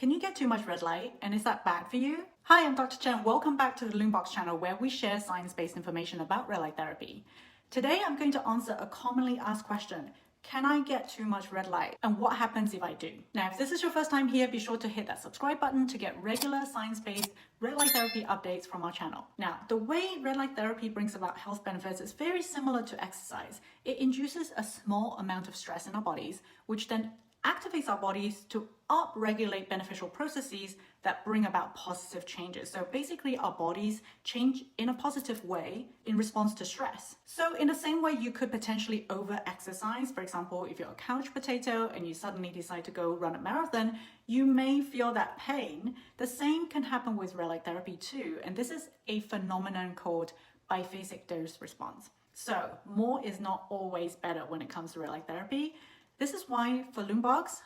Can you get too much red light, and is that bad for you? Hi, I'm Dr. Chen. Welcome back to the LUMEBOX channel where we share science-based information about red light therapy. Today, I'm going to answer a commonly asked question. Can I get too much red light? And what happens if I do? Now, if this is your first time here, be sure to hit that subscribe button to get regular science-based red light therapy updates from our channel. Now, the way red light therapy brings about health benefits is very similar to exercise. It induces a small amount of stress in our bodies, which then activates our bodies to upregulate beneficial processes that bring about positive changes. So basically our bodies change in a positive way in response to stress. So in the same way you could potentially over-exercise, for example, if you're a couch potato and you suddenly decide to go run a marathon, you may feel that pain. The same can happen with red light therapy too, and this is a phenomenon called biphasic dose response. So more is not always better when it comes to red light therapy. This is why for LUMEBOX,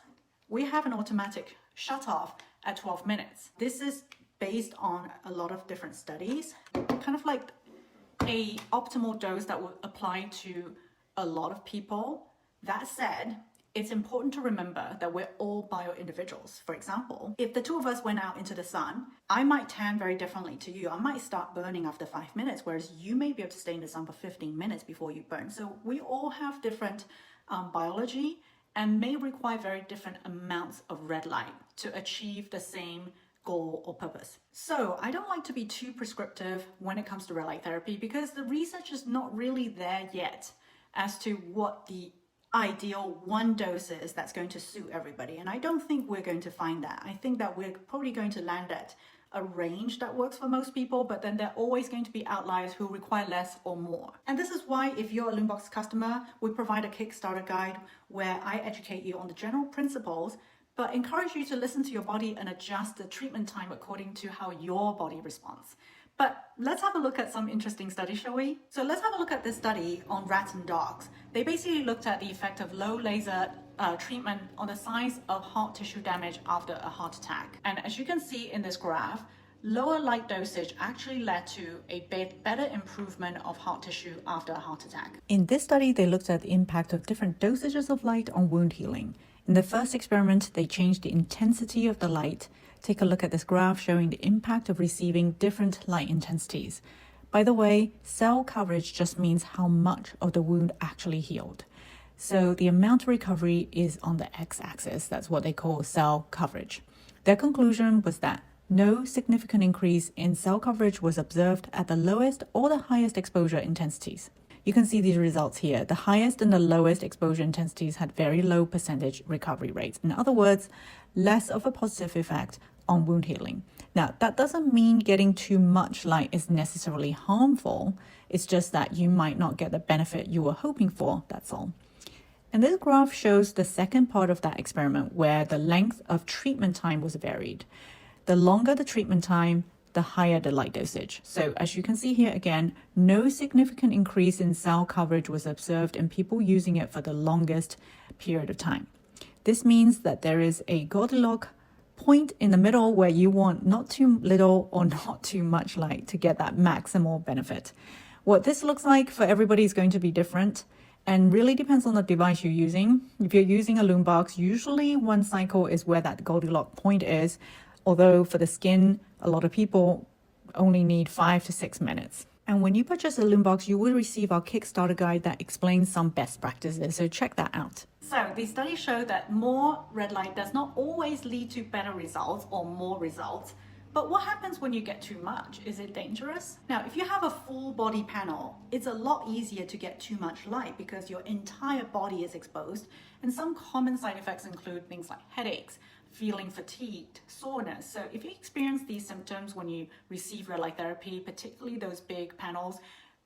we have an automatic shut off at 12 minutes. This is based on a lot of different studies, kind of like a optimal dose that will apply to a lot of people. That said, it's important to remember that we're all bio-individuals. For example, if the two of us went out into the sun, I might tan very differently to you. I might start burning after 5 minutes, whereas you may be able to stay in the sun for 15 minutes before you burn. So we all have different biology and may require very different amounts of red light to achieve the same goal or purpose. So I don't like to be too prescriptive when it comes to red light therapy because the research is not really there yet as to what the ideal one dose is that's going to suit everybody. And I don't think we're going to find that. I think that we're probably going to land at a range that works for most people, but then there are always going to be outliers who require less or more. And this is why if you're a LUMEBOX customer, we provide a Kickstarter guide where I educate you on the general principles, but encourage you to listen to your body and adjust the treatment time according to how your body responds. But let's have a look at some interesting studies, shall we? So let's have a look at this study on rats and dogs. They basically looked at the effect of low laser treatment on the size of heart tissue damage after a heart attack. And as you can see in this graph, lower light dosage actually led to a better improvement of heart tissue after a heart attack. In this study, they looked at the impact of different dosages of light on wound healing. In the first experiment, they changed the intensity of the light. Take a look at this graph showing the impact of receiving different light intensities. By the way, cell coverage just means how much of the wound actually healed. So the amount of recovery is on the x-axis. That's what they call cell coverage. Their conclusion was that no significant increase in cell coverage was observed at the lowest or the highest exposure intensities. You can see these results here. The highest and the lowest exposure intensities had very low percentage recovery rates. In other words, less of a positive effect on wound healing. Now, that doesn't mean getting too much light is necessarily harmful. It's just that you might not get the benefit you were hoping for, that's all. And this graph shows the second part of that experiment where the length of treatment time was varied. The longer the treatment time, the higher the light dosage. So as you can see here again, no significant increase in cell coverage was observed in people using it for the longest period of time. This means that there is a Goldilocks point in the middle where you want not too little or not too much light to get that maximal benefit. What this looks like for everybody is going to be different and really depends on the device you're using. If you're using a LUMEBOX, usually 1 cycle is where that Goldilocks point is, although for the skin, a lot of people only need 5 to 6 minutes. And when you purchase a LUMEBOX, you will receive our Kickstarter guide that explains some best practices, so check that out. So these studies show that more red light does not always lead to better results or more results. But what happens when you get too much? Is it dangerous? Now, if you have a full body panel, it's a lot easier to get too much light because your entire body is exposed. And some common side effects include things like headaches, feeling fatigued, soreness. So if you experience these symptoms when you receive red light therapy, particularly those big panels,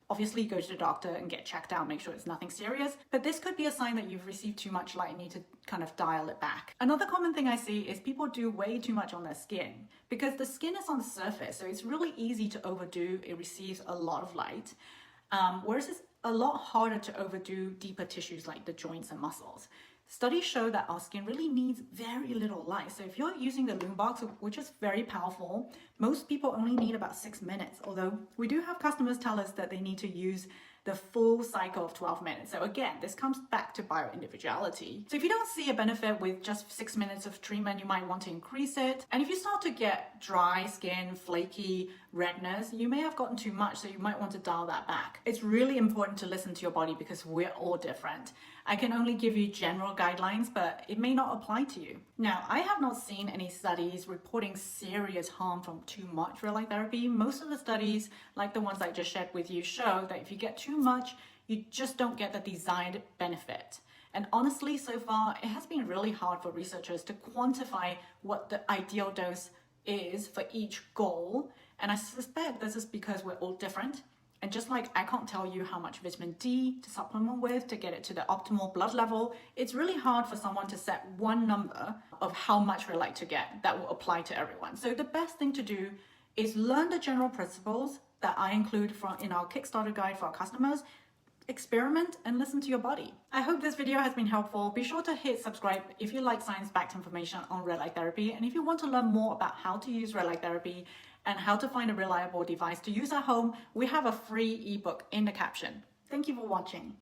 obviously go to the doctor and get checked out, make sure it's nothing serious. But this could be a sign that you've received too much light and need to kind of dial it back. Another common thing I see is people do way too much on their skin because the skin is on the surface, so it's really easy to overdo. It receives a lot of light, whereas it's a lot harder to overdo deeper tissues like the joints and muscles. Studies show that our skin really needs very little light. So if you're using the LUMEBOX, which is very powerful, most people only need about 6 minutes, although we do have customers tell us that they need to use the full cycle of 12 minutes. So again, this comes back to bio-individuality. So if you don't see a benefit with just 6 minutes of treatment, you might want to increase it. And if you start to get dry skin, flaky, redness, you may have gotten too much, so you might want to dial that back. It's really important to listen to your body because we're all different. I can only give you general guidelines, but it may not apply to you. Now, I have not seen any studies reporting serious harm from too much red light therapy. Most of the studies, like the ones I just shared with you, show that if you get too much, you just don't get the desired benefit. And honestly, so far, it has been really hard for researchers to quantify what the ideal dose is for each goal. And I suspect this is because we're all different. And just like I can't tell you how much vitamin D to supplement with to get it to the optimal blood level, it's really hard for someone to set one number of how much red light to get that will apply to everyone. So the best thing to do is learn the general principles that I include in our Kickstarter guide for our customers, experiment and listen to your body. I hope this video has been helpful. Be sure to hit subscribe if you like science-backed information on red light therapy, and if you want to learn more about how to use red light therapy and how to find a reliable device to use at home, we have a free ebook in the caption. Thank you for watching.